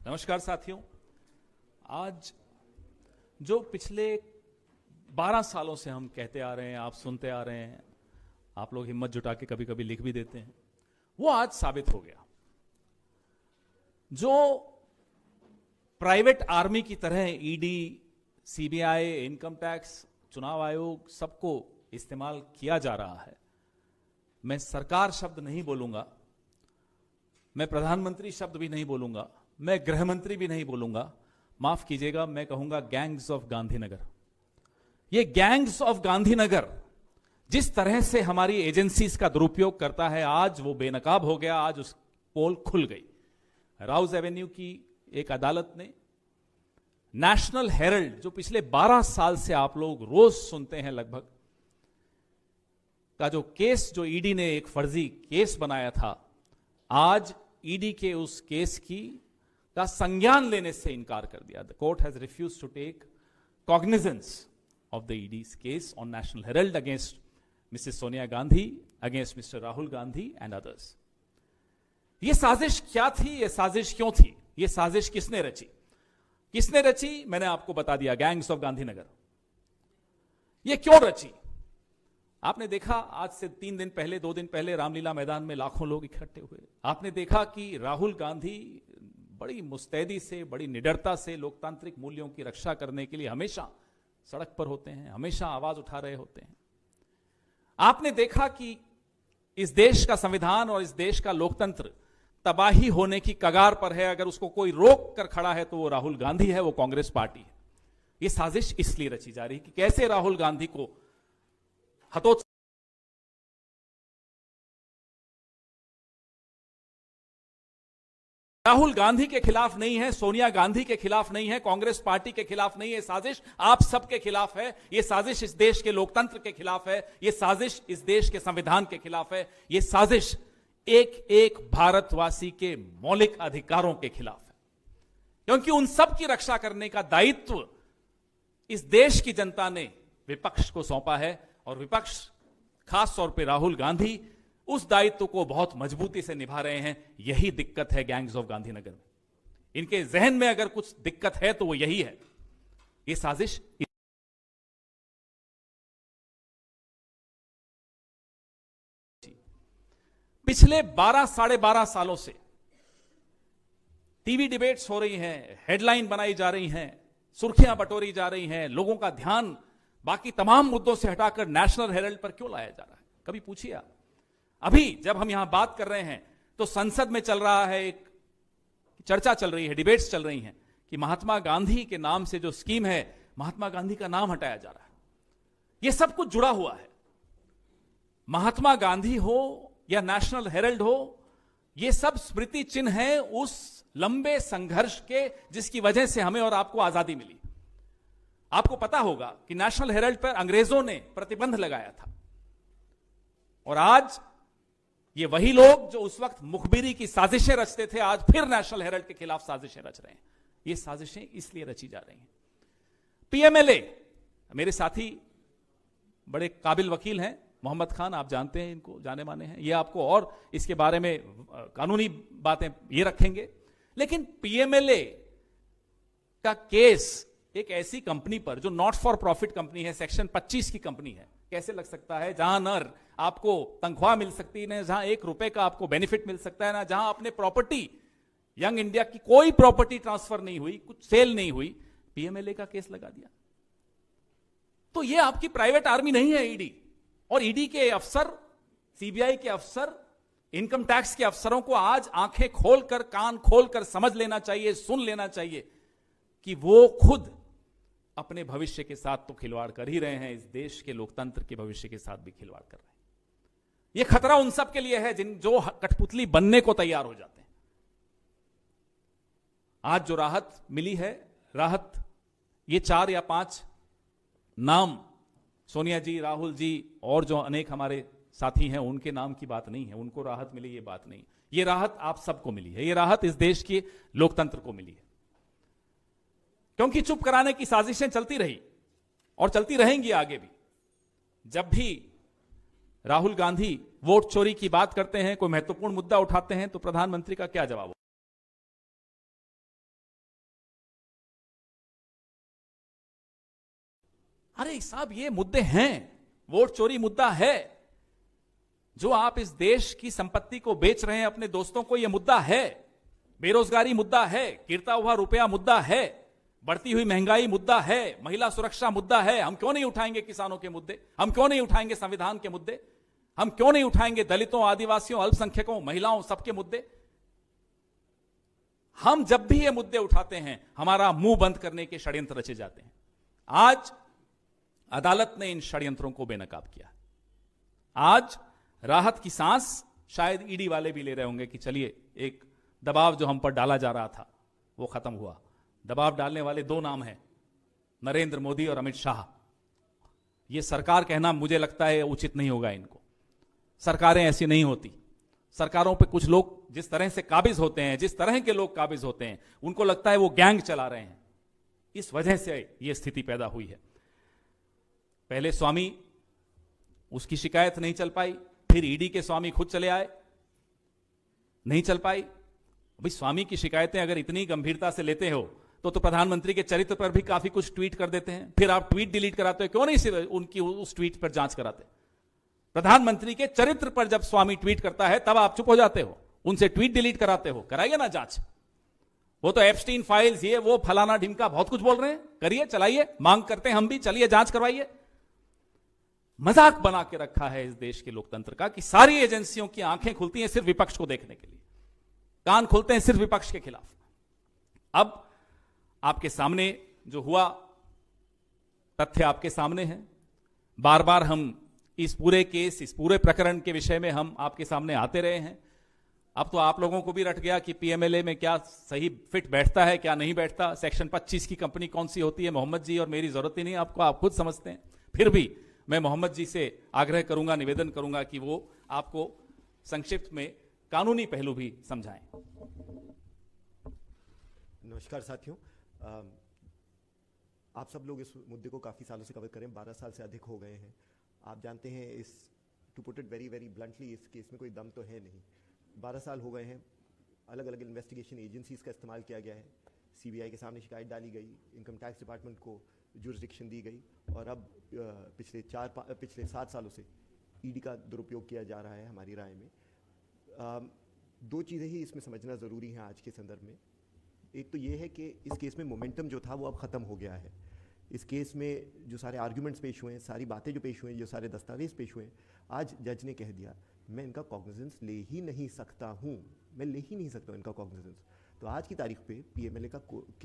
नमस्कार साथियों। आज जो पिछले 12 सालों से हम कहते आ रहे हैं, आप सुनते आ रहे हैं, आप लोग हिम्मत जुटा के कभी कभी लिख भी देते हैं, वो आज साबित हो गया। जो प्राइवेट आर्मी की तरह ईडी, सीबीआई, इनकम टैक्स, चुनाव आयोग सबको इस्तेमाल किया जा रहा है। मैं सरकार शब्द नहीं बोलूंगा, मैं प्रधानमंत्री शब्द भी नहीं बोलूंगा, मैं गृह मंत्री भी नहीं बोलूंगा, माफ कीजिएगा, मैं कहूंगा गैंग्स ऑफ गांधीनगर। ये गैंग्स ऑफ गांधीनगर जिस तरह से हमारी एजेंसीज का दुरुपयोग करता है, आज वो बेनकाब हो गया। आज उस पोल खुल गई। राउज एवेन्यू की एक अदालत ने नेशनल हेरल्ड, जो पिछले 12 साल से आप लोग रोज सुनते हैं लगभग, का जो केस, जो ईडी ने एक फर्जी केस बनाया था, आज ईडी के उस केस का संज्ञान लेने से इनकार कर दिया। The court has refused to take cognizance of the ED's case on National Herald against Mrs Sonia Gandhi, against mister Rahul Gandhi and others. ये साजिश क्या थी? ये साजिश क्यों थी? ये साजिश किसने रची? किसने रची? मैंने आपको बता दिया, गैंग्स ऑफ गांधीनगर। ये क्यों रची? आपने देखा आज से 3 दिन पहले, 2 दिन पहले रामलीला मैदान में लाखों लोग इकट्ठे हुए। आपने देखा कि राहुल गांधी बड़ी मुस्तैदी से, बड़ी निडरता से लोकतांत्रिक मूल्यों की रक्षा करने के लिए हमेशा सड़क पर होते हैं, हमेशा आवाज उठा रहे होते हैं। आपने देखा कि इस देश का संविधान और इस देश का लोकतंत्र तबाही होने की कगार पर है। अगर उसको कोई रोक कर खड़ा है तो वो राहुल गांधी है, वो कांग्रेस पार्टी है। ये साजिश इसलिए रची जा रही है कि कैसे राहुल गांधी को हतोत्साहित। राहुल गांधी के खिलाफ नहीं है, सोनिया गांधी के खिलाफ नहीं है, कांग्रेस पार्टी के खिलाफ नहीं है। साजिश आप सबके खिलाफ है। यह साजिश इस देश के लोकतंत्र के खिलाफ है। यह साजिश इस देश के संविधान के खिलाफ है। यह साजिश एक एक भारतवासी के मौलिक अधिकारों के खिलाफ है, क्योंकि उन सब की रक्षा करने का दायित्व इस देश की जनता ने विपक्ष को सौंपा है। और विपक्ष, खास तौर पे राहुल गांधी, उस दायित्व को बहुत मजबूती से निभा रहे हैं। यही दिक्कत है गैंग्स ऑफ गांधीनगर में। इनके जहन में अगर कुछ दिक्कत है तो वो यही है। ये साजिश पिछले 12 साढ़े 12 सालों से टीवी डिबेट्स हो रही हैं, हेडलाइन बनाई जा रही हैं, सुर्खियां बटोरी जा रही हैं, लोगों का ध्यान बाकी तमाम मुद्दों से हटाकर नेशनल हेरल्ड पर क्यों लाया जा रहा है? कभी पूछिए आप। अभी जब हम यहां बात कर रहे हैं तो संसद में चल रहा है, एक चर्चा चल रही है, डिबेट्स चल रही हैं कि महात्मा गांधी के नाम से जो स्कीम है, महात्मा गांधी का नाम हटाया जा रहा है। यह सब कुछ जुड़ा हुआ है। महात्मा गांधी हो या नेशनल हेरल्ड हो, यह सब स्मृति चिन्ह है उस लंबे संघर्ष के जिसकी वजह से हमें और आपको आजादी मिली। आपको पता होगा कि नेशनल हेरल्ड पर अंग्रेजों ने प्रतिबंध लगाया था, और आज ये वही लोग जो उस वक्त मुखबिरी की साजिशें रचते थे, आज फिर नेशनल हेरल्ड के खिलाफ साजिशें रच रहे हैं। ये साजिशें इसलिए रची जा रही हैं। पीएमएलए, मेरे साथी बड़े काबिल वकील हैं, मोहम्मद खान, आप जानते हैं इनको, जाने माने हैं। ये आपको और इसके बारे में कानूनी बातें ये रखेंगे। लेकिन पीएमएलए का केस एक ऐसी कंपनी पर जो नॉट फॉर प्रॉफिट कंपनी है, सेक्शन 25 की कंपनी है, कैसे लग सकता है? जहां न आपको तनख्वाह मिल सकती है, जहां 1 रुपए का आपको बेनिफिट मिल सकता है, ना जहां अपने प्रॉपर्टी, यंग इंडिया की कोई प्रॉपर्टी ट्रांसफर नहीं हुई, कुछ सेल नहीं हुई, पीएमएलए का केस लगा दिया। तो ये आपकी प्राइवेट आर्मी नहीं है ईडी। और ईडी के अफसर, सीबीआई के अफसर, इनकम टैक्स के अफसरों को आज आंखें खोलकर, कान खोलकर समझ लेना चाहिए, सुन लेना चाहिए कि वो खुद अपने भविष्य के साथ तो खिलवाड़ कर ही रहे हैं, इस देश के लोकतंत्र के भविष्य के साथ भी खिलवाड़ कर रहे हैं। यह खतरा उन सब के लिए है जो कठपुतली बनने को तैयार हो जाते हैं। आज जो राहत मिली है, राहत, ये 4 या 5 नाम, सोनिया जी, राहुल जी और जो अनेक हमारे साथी हैं, उनके नाम की बात नहीं है। उनको राहत मिली ये बात नहीं, ये राहत आप सबको मिली है। ये राहत इस देश के लोकतंत्र को मिली है, क्योंकि चुप कराने की साजिशें चलती रही और चलती रहेंगी आगे भी। जब भी राहुल गांधी वोट चोरी की बात करते हैं, कोई महत्वपूर्ण मुद्दा उठाते हैं, तो प्रधानमंत्री का क्या जवाब? अरे साहब, ये मुद्दे हैं, वोट चोरी मुद्दा है, जो आप इस देश की संपत्ति को बेच रहे हैं अपने दोस्तों को, यह मुद्दा है, बेरोजगारी मुद्दा है, गिरता हुआ रुपया मुद्दा है, बढ़ती हुई महंगाई मुद्दा है, महिला सुरक्षा मुद्दा है। हम क्यों नहीं उठाएंगे किसानों के मुद्दे? हम क्यों नहीं उठाएंगे संविधान के मुद्दे? हम क्यों नहीं उठाएंगे दलितों, आदिवासियों, अल्पसंख्यकों, महिलाओं, सबके मुद्दे? हम जब भी ये मुद्दे उठाते हैं, हमारा मुंह बंद करने के षड्यंत्र रचे जाते हैं। आज अदालत ने इन षड्यंत्रों को बेनकाब किया। आज राहत की सांस शायद ईडी वाले भी ले रहे होंगे कि चलिए, एक दबाव जो हम पर डाला जा रहा था वो खत्म हुआ। दबाव डालने वाले दो नाम हैं, नरेंद्र मोदी और अमित शाह। ये सरकार कहना मुझे लगता है उचित नहीं होगा इनको। सरकारें ऐसी नहीं होती। सरकारों पे कुछ लोग जिस तरह से काबिज होते हैं, जिस तरह के लोग काबिज होते हैं, उनको लगता है वो गैंग चला रहे हैं। इस वजह से ये स्थिति पैदा हुई है। पहले स्वामी, उसकी शिकायत नहीं चल पाई, फिर ईडी के स्वामी खुद चले आए, नहीं चल पाई। भाई, स्वामी की शिकायतें अगर इतनी गंभीरता से लेते हो तो प्रधानमंत्री के चरित्र पर भी काफी कुछ ट्वीट कर देते हैं, फिर आप ट्वीट डिलीट कराते हो, क्यों नहीं सिर्फ उनकी उस ट्वीट पर जांच कराते? प्रधानमंत्री के चरित्र पर जब स्वामी ट्वीट करता है तब आप चुप हो जाते हो, उनसे ट्वीट डिलीट कराते हो। कराइए ना जांच। वो तो एप्स्टीन फाइल्स, ये वो फलाना ढिमका बहुत कुछ बोल रहे हैं, करिए, चलाइए, मांग करते हैं हम भी, चलिए जांच करवाइए। मजाक बना के रखा है इस देश के लोकतंत्र का कि सारी एजेंसियों की आंखें खुलती हैं सिर्फ विपक्ष को देखने के लिए, कान खुलते हैं सिर्फ विपक्ष के खिलाफ। अब आपके सामने जो हुआ, तथ्य आपके सामने हैं। बार बार हम इस पूरे केस, इस पूरे प्रकरण के विषय में हम आपके सामने आते रहे हैं। अब तो आप लोगों को भी रट गया कि पीएमएलए में क्या सही फिट बैठता है, क्या नहीं बैठता, सेक्शन 25 की कंपनी कौन सी होती है। मोहम्मद जी और मेरी जरूरत ही नहीं आपको, आप खुद समझते हैं। फिर भी मैं मोहम्मद जी से आग्रह करूंगा, निवेदन करूंगा कि वो आपको संक्षिप्त में कानूनी पहलू भी समझाएं। नमस्कार साथियों, आप सब लोग इस मुद्दे को काफ़ी सालों से कवर करें, 12 साल से अधिक हो गए हैं। आप जानते हैं, इस to put it very very bluntly, इस केस में कोई दम तो है नहीं। 12 साल हो गए हैं, अलग अलग इन्वेस्टिगेशन एजेंसीज का इस्तेमाल किया गया है, सीबीआई के सामने शिकायत डाली गई, इनकम टैक्स डिपार्टमेंट को जुरिस्डिक्शन दी गई, और अब पिछले 7 सालों से ईडी का दुरुपयोग किया जा रहा है। हमारी राय में दो चीज़ें ही इसमें समझना ज़रूरी हैं आज के संदर्भ में। एक तो ये है कि इस केस में मोमेंटम जो था वो अब ख़त्म हो गया है। इस केस में जो सारे आर्ग्यूमेंट्स पेश हुए हैं, सारी बातें जो पेश हुई हैं, जो सारे दस्तावेज पेश हुए हैं, आज जज ने कह दिया मैं इनका कॉग्निजेंस ले ही नहीं सकता हूँ, मैं ले ही नहीं सकता हूँ इनका कॉग्निजेंस। तो आज की तारीख पे पीएमएलए का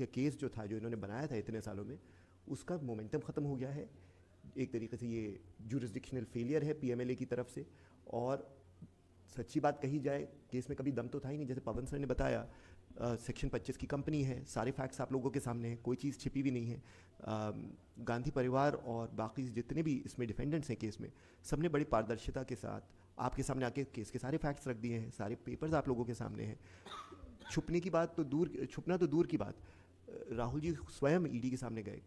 केस जो था, जो इन्होंने बनाया था इतने सालों में, उसका मोमेंटम ख़त्म हो गया है। एक तरीके से ये जुरिस्डिक्शनल फेलियर है पीएमएलए की तरफ से। और सच्ची बात कही जाए, केस में कभी दम तो था ही नहीं। जैसे पवन सर ने बताया, सेक्शन 25 की कंपनी है, सारे फैक्ट्स आप लोगों के सामने हैं, कोई चीज़ छिपी भी नहीं है। गांधी परिवार और बाकी जितने भी इसमें डिफेंडेंट्स हैं केस में, सबने बड़ी पारदर्शिता के साथ आपके सामने आके केस के सारे फैक्ट्स रख दिए हैं, सारे पेपर्स आप लोगों के सामने हैं। छुपने की बात तो दूर, छुपना तो दूर की बात, राहुल जी स्वयं ईडी के सामने गए,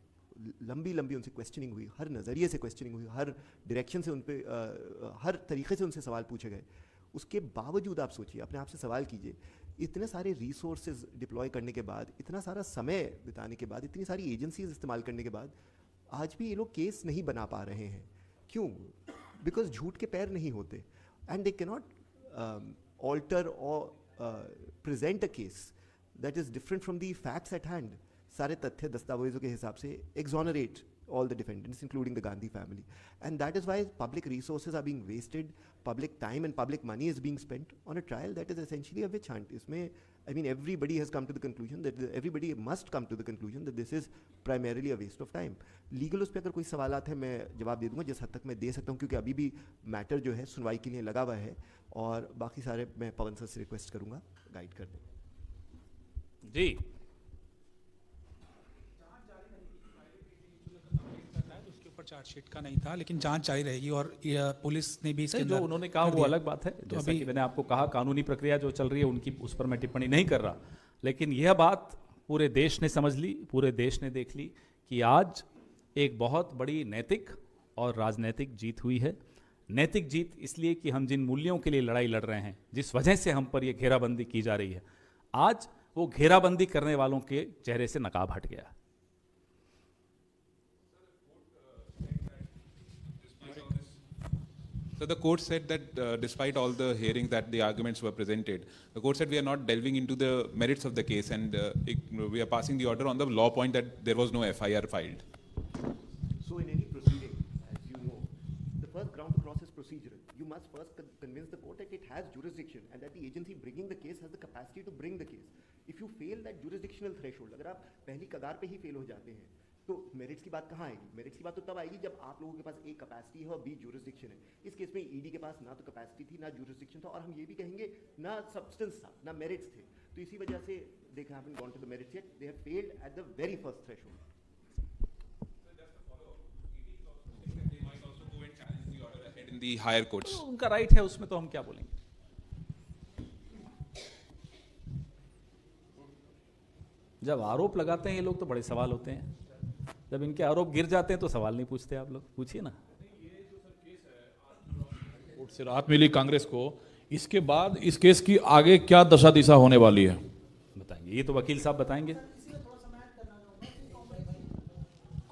लंबी लंबी उनसे क्वेश्चनिंग हुई, हर नज़रिए से क्वेश्चनिंग हुई, हर डायरेक्शन से उन पर हर तरीके से उनसे सवाल पूछे गए। उसके बावजूद आप सोचिए, अपने आप से सवाल कीजिए, इतने सारे रिसोर्सेज डिप्लॉय करने के बाद, इतना सारा समय बिताने के बाद, इतनी सारी एजेंसीज इस्तेमाल करने के बाद, आज भी ये लोग केस नहीं बना पा रहे हैं। क्यों? बिकॉज झूठ के पैर नहीं होते, and they can not alter or present a case that is different from the facts at hand. सारे तथ्य दस्तावेजों के हिसाब से exonerate all the defendants, including the Gandhi family. And that is why public resources are being wasted, public time and public money is being spent on a trial that is essentially a witch hunt. इसमें, I mean, everybody has come to the conclusion that everybody must come to the conclusion that this is primarily a waste of time. Legal उस पर अगर कोई सवालात है, मैं जवाब दे दूंगा जिस हद तक मैं दे सकता हूँ, क्योंकि अभी भी मैटर जो है सुनवाई के लिए लगा हुआ है, और बाकी सारे मैं पवन सर से रिक्वेस्ट करूँगा गाइड कर दें। जी, चार्जशीट का नहीं था, लेकिन जांच जारी रहेगी, और पुलिस ने भी इसके जो उन्होंने कहा वो अलग बात है। तो जैसा कि मैंने आपको कहा, कानूनी प्रक्रिया जो चल रही है उनकी, उस पर मैं टिप्पणी नहीं कर रहा, लेकिन यह बात पूरे देश ने समझ ली, पूरे देश ने देख ली कि आज एक बहुत बड़ी नैतिक और राजनैतिक जीत हुई है। नैतिक जीत इसलिए कि हम जिन मूल्यों के लिए लड़ाई लड़ रहे हैं, जिस वजह से हम पर यह घेराबंदी की जा रही है, आज वो घेराबंदी करने वालों के चेहरे से नकाब हट गया। So the court said that despite all the hearings that the arguments were presented, the court said we are not delving into the merits of the case, and we are passing the order on the law point that there was no FIR filed. So in any proceeding, as you know, the first ground to cross is procedural. You must first convince the court that it has jurisdiction and that the agency bringing the case has the capacity to bring the case. If you fail that jurisdictional threshold, अगर आप पहली कगार पे ही fail हो जाते हैं, तो merits की बात कहाँ आएगी? मेरिट्स की बात तो तब आएगी जब आप लोगों के पास एक कैपेसिटी है और बी जुरिस्डिक्शन है। इस केस में ईडी के पास ना तो कैपेसिटी थी, ना जुरिस्डिक्शन था, और हम ये भी कहेंगे ना सब्सटेंस था, ना मेरिट्स थे। तो इसी वजह से they haven't gone to the merits yet. They have failed at the very first threshold. They might also go and challenge the order ahead in the higher courts. तो उनका राइट है, उसमें तो हम क्या बोलेंगे। जब आरोप लगाते हैं ये लोग तो बड़े सवाल होते हैं, जब इनके आरोप गिर जाते हैं तो सवाल नहीं पूछते। आप लोग पूछिए ना। कोर्ट से राहत मिली कांग्रेस को, इसके बाद इस केस की आगे क्या दशा दिशा होने वाली है? बताएंगे, ये तो वकील साहब बताएंगे।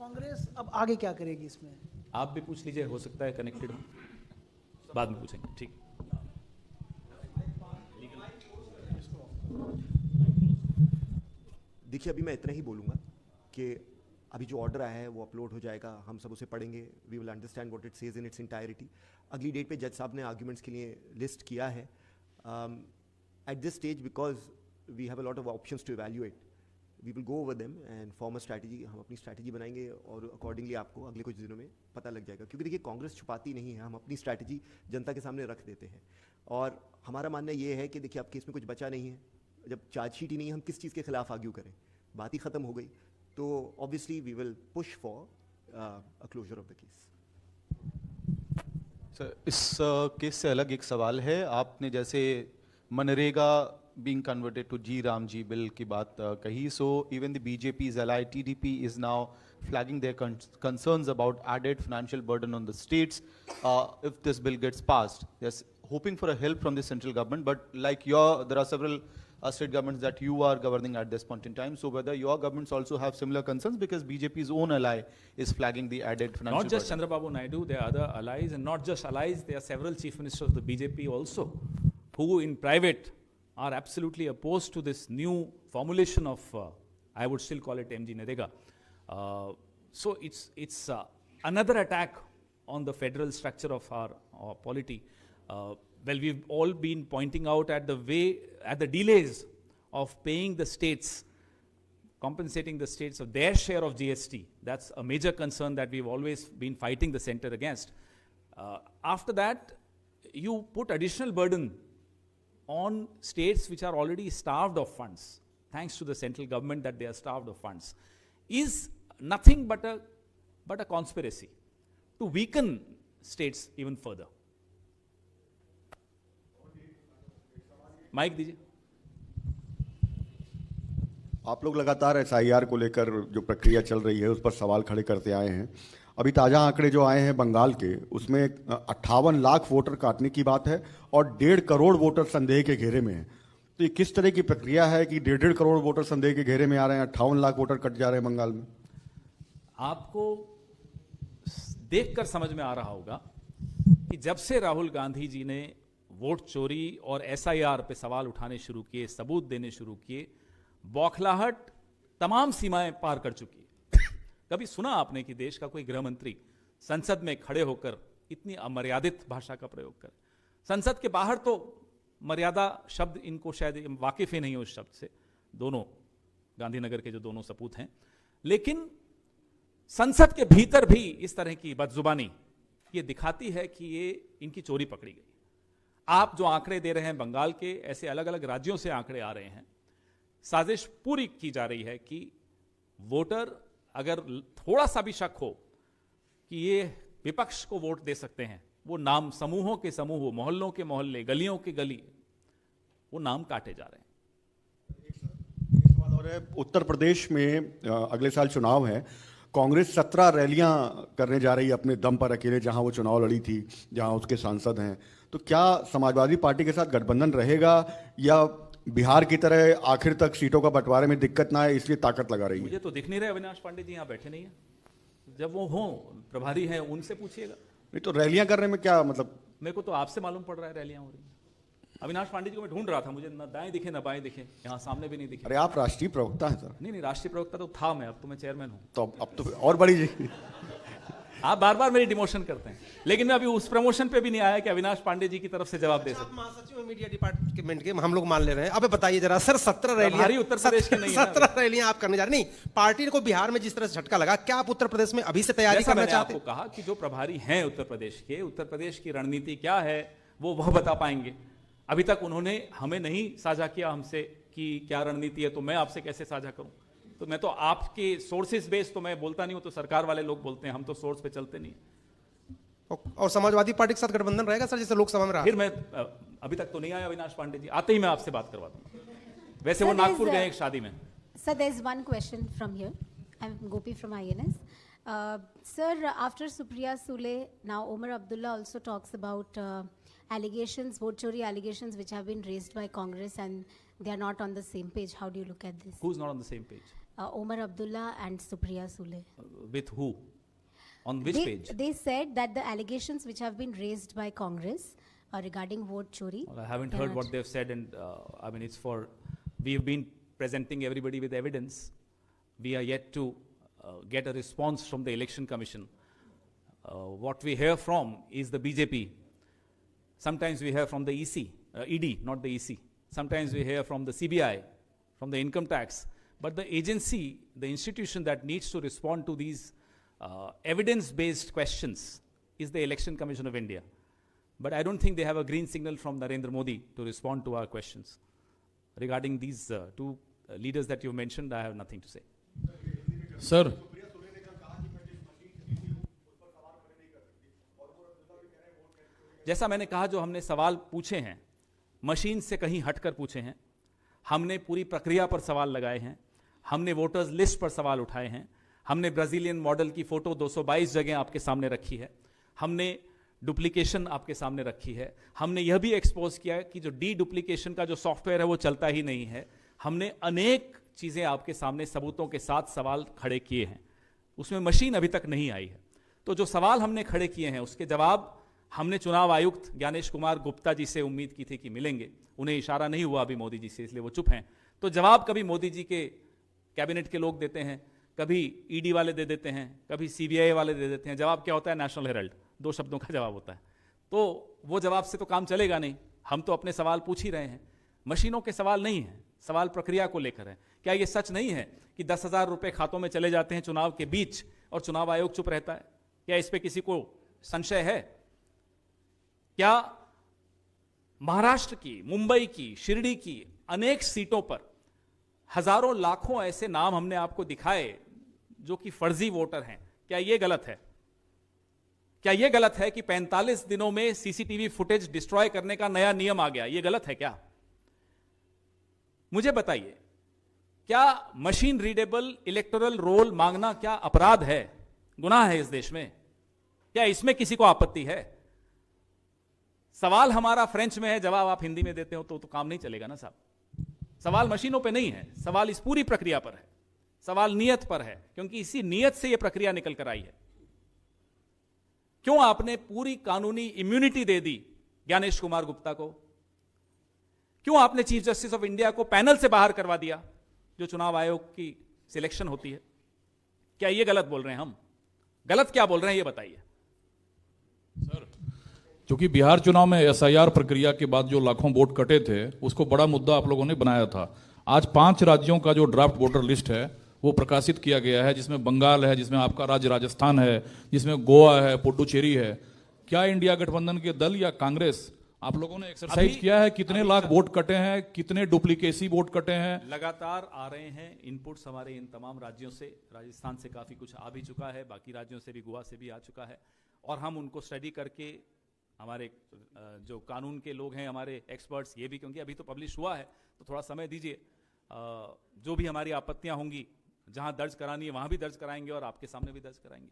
कांग्रेस अब आगे क्या करेगी इसमें? आप भी पूछ लीजिए, हो सकता है कनेक्टेड हो, बाद में पूछेंगे। ठीक, देखिए अभी मैं इतना ही बोलूँगा कि अभी जो ऑर्डर आया है वो अपलोड हो जाएगा, हम सब उसे पढ़ेंगे, we will understand what it says in its entirety. अगली डेट पे जज साहब ने आर्ग्यूमेंट्स के लिए लिस्ट किया है। At this stage because we have a lot of options to evaluate, we will go over them and form a strategy. हम अपनी स्ट्रैटेजी बनाएंगे और अकॉर्डिंगली आपको अगले कुछ दिनों में पता लग जाएगा, क्योंकि देखिए कांग्रेस छुपाती नहीं है, हम अपनी स्ट्रैटेजी जनता के सामने रख देते हैं। और हमारा मानना ये है कि देखिए अब केस में कुछ बचा नहीं है, जब चार्जशीट ही नहीं है हम किस चीज़ के खिलाफ आर्ग्यू करें, बात ही ख़त्म हो गई। तो obviously we will push for a closure of the case. Sir, इस केस से अलग एक सवाल है। आपने जैसे MNREGA being converted to G Ram Ji bill की बात कही, so even the BJP's ally TDP is now flagging their concerns about added financial burden on the states if this bill gets passed. They're hoping for a help from the central government, but like there are several state governments that you are governing at this point in time, so whether your governments also have similar concerns, because BJP's own ally is flagging the added financial not just burden. Chandrababu Naidu, there are other allies, and not just allies, there are several chief ministers of the BJP also, who in private are absolutely opposed to this new formulation of, I would still call it MG Narega. So it's another attack on the federal structure of our polity. Well, we've all been pointing out at the delays of paying the states, compensating the states of their share of GST. That's a major concern that we've always been fighting the center against. After that, you put additional burden on states which are already starved of funds, thanks to the central government that they are starved of funds, is nothing but a conspiracy to weaken states even further. Mike दीजिए। आप लोग लगातार SIR को लेकर जो प्रक्रिया चल रही है उस पर सवाल खड़े करते आए हैं। अभी ताज़ा आंकड़े जो आए हैं बंगाल के, उसमें 58 लाख वोटर काटने की बात है और 1.5 करोड़ वोटर संदेह के घेरे में है। तो ये किस तरह की प्रक्रिया है कि 1.5 करोड़ वोटर संदेह के घेरे में आ रहे हैं, 58 लाख वोटर कट जा रहे हैं बंगाल में? आपको देखकर समझ में आ रहा होगा कि जब से राहुल गांधी जी ने वोट चोरी और एसआईआर पे सवाल उठाने शुरू किए, सबूत देने शुरू किए, बौखलाहट तमाम सीमाएं पार कर चुकी है। कभी सुना आपने कि देश का कोई गृह मंत्री संसद में खड़े होकर इतनी अमर्यादित भाषा का प्रयोग करे? संसद के बाहर तो मर्यादा शब्द इनको शायद वाकिफ ही नहीं हो उस शब्द से, दोनों गांधीनगर के जो दोनों सपूत हैं, लेकिन संसद के भीतर भी इस तरह की बदजुबानी ये दिखाती है कि ये इनकी चोरी पकड़ी गई। आप जो आंकड़े दे रहे हैं बंगाल के, ऐसे अलग अलग राज्यों से आंकड़े आ रहे हैं। साजिश पूरी की जा रही है कि वोटर अगर थोड़ा सा भी शक हो कि ये विपक्ष को वोट दे सकते हैं, वो नाम समूहों के समूह, मोहल्लों के मोहल्ले, गलियों के गली, वो नाम काटे जा रहे हैं। एक सवाल और है, उत्तर प्रदेश में अगले साल चुनाव है, कांग्रेस 17 रैलियां करने जा रही है अपने दम पर अकेले, जहां वो चुनाव लड़ी थी, जहां उसके सांसद हैं। तो क्या समाजवादी पार्टी के साथ गठबंधन रहेगा या बिहार की तरह आखिर तक सीटों का बंटवारे में दिक्कत ना है इसलिए ताकत लगा रही है? मुझे तो दिख नहीं रहा अविनाश पांडे जी यहाँ बैठे नहीं है, जब वो हों प्रभारी हैं उनसे पूछिएगा। नहीं तो रैलियां करने में क्या मतलब मेरे को तो आपसे मालूम पड़ रहा है रैलियां हो रही हैं। अविनाश पांडे जी को मैं ढूंढ रहा था, मुझे न दाएं दिखे न बाएं दिखे, यहाँ सामने भी नहीं दिखे। अरे आप राष्ट्रीय प्रवक्ता हैं सर। नहीं, राष्ट्रीय प्रवक्ता तो था मैं, अब तो मैं चेयरमैन हूँ। तो अब तो और बड़ी जी। आप बार बार मेरी डिमोशन करते हैं, लेकिन मैं अभी उस प्रमोशन पे भी नहीं आया कि अविनाश पांडे जी की तरफ से जवाब दे सकूं। महासचिव हैं मीडिया डिपार्टमेंट के, हम लोग मान ले रहे हैं। अब बताइए जरा सर, 17 रैलियां प्रभारी उत्तर प्रदेश के नहीं है ना। 17 रैलियां आप करने जा रहे, नहीं पार्टी को बिहार में जिस तरह से झटका लगा, क्या आप उत्तर प्रदेश में अभी से तैयारी जैसा करना मैंने चाहते आपको कहा कि जो प्रभारी हैं उत्तर प्रदेश की रणनीति क्या है वह बता पाएंगे। अभी तक उन्होंने हमें नहीं साझा किया हमसे कि क्या रणनीति है, तो मैं आपसे कैसे साझा करूं? तो मैं तो आपके सोर्सेज बेस तो मैं बोलता नहीं हूं, तो सरकार वाले लोग बोलते हैं, हम तो सोर्स पे चलते नहीं। और समाजवादी पार्टी के साथ गठबंधन रहेगा सर, जैसे लोकसभा में रहा? फिर मैं अभी तक तो नहीं आया अविनाश पांडे जी, आते ही मैं आपसे बात करवा दूंगा। वैसे वो नागपुर गए एक शादी में। Sir, there's one question from here. I'm Gopi from INS. Sir, after Supriya Sule, now Omar Abdullah also talks about allegations, vote chori allegations which have been raised by Congress and they are not on the same page. How do you look at this? Who's not on the same page? Omar Abdullah and Supriya Sule. With who? On which page? They said that the allegations which have been raised by Congress regarding vote chori. Well, I haven't heard what they've said, and I mean, it's for, we've been presenting everybody with evidence. We are yet to get a response from the Election Commission. What we hear from is the BJP. Sometimes we hear from the EC, ED, not the EC. Sometimes we hear from the CBI, from the income tax. But the agency, the institution that needs to respond to these evidence-based questions is the Election Commission of India. But I don't think they have a green signal from Narendra Modi to respond to our questions. Regarding these two leaders that you mentioned, I have nothing to say. Sir, जैसा मैंने कहा, जो हमने सवाल पूछे हैं machine से कहीं हटकर पूछे हैं, हमने पूरी प्रक्रिया पर सवाल लगाए हैं, हमने वोटर्स लिस्ट पर सवाल उठाए हैं, हमने ब्राजीलियन मॉडल की फोटो 222 जगह आपके सामने रखी है, हमने डुप्लीकेशन आपके सामने रखी है, हमने यह भी एक्सपोज किया है कि जो डी डुप्लीकेशन का जो सॉफ्टवेयर है वो चलता ही नहीं है। हमने अनेक चीज़ें आपके सामने सबूतों के साथ सवाल खड़े किए हैं, उसमें मशीन अभी तक नहीं आई है। तो जो सवाल हमने खड़े किए हैं उसके जवाब हमने चुनाव आयुक्त ज्ञानेश कुमार गुप्ता जी से उम्मीद की थी कि मिलेंगे, उन्हें इशारा नहीं हुआ अभी मोदी जी से, इसलिए वो चुप हैं। तो जवाब कभी मोदी जी के कैबिनेट के लोग देते हैं, कभी ईडी वाले दे देते हैं, कभी सीबीआई वाले दे देते हैं। जवाब क्या होता है? नेशनल हेराल्ड, 2 शब्दों का जवाब होता है। तो वो जवाब से तो काम चलेगा नहीं, हम तो अपने सवाल पूछ ही रहे हैं, मशीनों के सवाल नहीं है, सवाल प्रक्रिया को लेकर है। क्या ये सच नहीं है कि 10,000 रुपए खातों में चले जाते हैं चुनाव के बीच और चुनाव आयोग चुप रहता है? क्या इस पे किसी को संशय है? क्या महाराष्ट्र की, मुंबई की, शिरडी की अनेक सीटों पर हजारों लाखों ऐसे नाम हमने आपको दिखाए जो कि फर्जी वोटर हैं? क्या यह गलत है? क्या यह गलत है कि 45 दिनों में सीसीटीवी फुटेज डिस्ट्रॉय करने का नया नियम आ गया? यह गलत है क्या? मुझे बताइए, क्या मशीन रीडेबल इलेक्टोरल रोल मांगना क्या अपराध है, गुनाह है इस देश में? क्या इसमें किसी को आपत्ति है? सवाल हमारा फ्रेंच में है, जवाब आप हिंदी में देते हो तो काम नहीं चलेगा ना साहब। सवाल मशीनों पे नहीं है, सवाल इस पूरी प्रक्रिया पर है, सवाल नियत पर है, क्योंकि इसी नियत से यह प्रक्रिया निकल कर आई है। क्यों आपने पूरी कानूनी इम्यूनिटी दे दी ज्ञानेश कुमार गुप्ता को? क्यों आपने चीफ जस्टिस ऑफ इंडिया को पैनल से बाहर करवा दिया जो चुनाव आयोग की सिलेक्शन होती है? क्या यह गलत बोल रहे हैं हम? गलत क्या बोल रहे हैं ये बताइए सर। क्योंकि बिहार चुनाव में एसआईआर प्रक्रिया के बाद जो लाखों वोट कटे थे उसको बड़ा मुद्दा आप लोगों ने बनाया था। आज 5 राज्यों का जो ड्राफ्ट वोटर लिस्ट है वो प्रकाशित किया गया है, जिसमें बंगाल है, जिसमें आपका राज्य राजस्थान है, जिसमें गोवा है, पुडुचेरी है। क्या इंडिया गठबंधन के दल या कांग्रेस, आप लोगों ने एक्सरसाइज किया है कितने लाख वोट कटे हैं, कितने डुप्लीकेसी वोट कटे हैं? लगातार आ रहे हैं इनपुट्स हमारे इन तमाम राज्यों से। राजस्थान से काफी कुछ आ भी चुका है, बाकी राज्यों से भी, गोवा से भी आ चुका है, और हम उनको स्टडी करके हमारे जो कानून के लोग हैं, हमारे एक्सपर्ट्स, ये भी, क्योंकि अभी तो पब्लिश हुआ है तो थोड़ा समय दीजिए, जो भी हमारी आपत्तियां होंगी जहां दर्ज करानी है वहां भी दर्ज कराएंगे और आपके सामने भी दर्ज कराएंगे।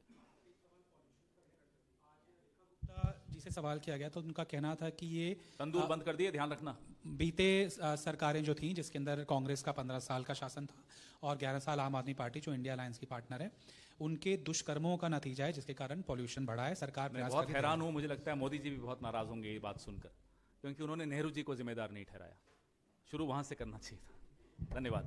जी से सवाल किया गया तो उनका कहना था कि ये तंदूर बंद कर दिए, ध्यान रखना। बीते सरकारें जो थीं जिसके अंदर कांग्रेस का 15 साल का शासन था और 11 साल आम आदमी पार्टी जो इंडिया अलायंस की पार्टनर है, उनके दुष्कर्मों का नतीजा है जिसके कारण पॉल्यूशन बढ़ा है। सरकार मैं प्रयास बहुत कर रही है। हैरान हूं, मुझे लगता है मोदी जी भी बहुत नाराज होंगे ये बात सुनकर, क्योंकि उन्होंने नेहरू जी को जिम्मेदार नहीं ठहराया। शुरू वहां से करना चाहिए था। धन्यवाद।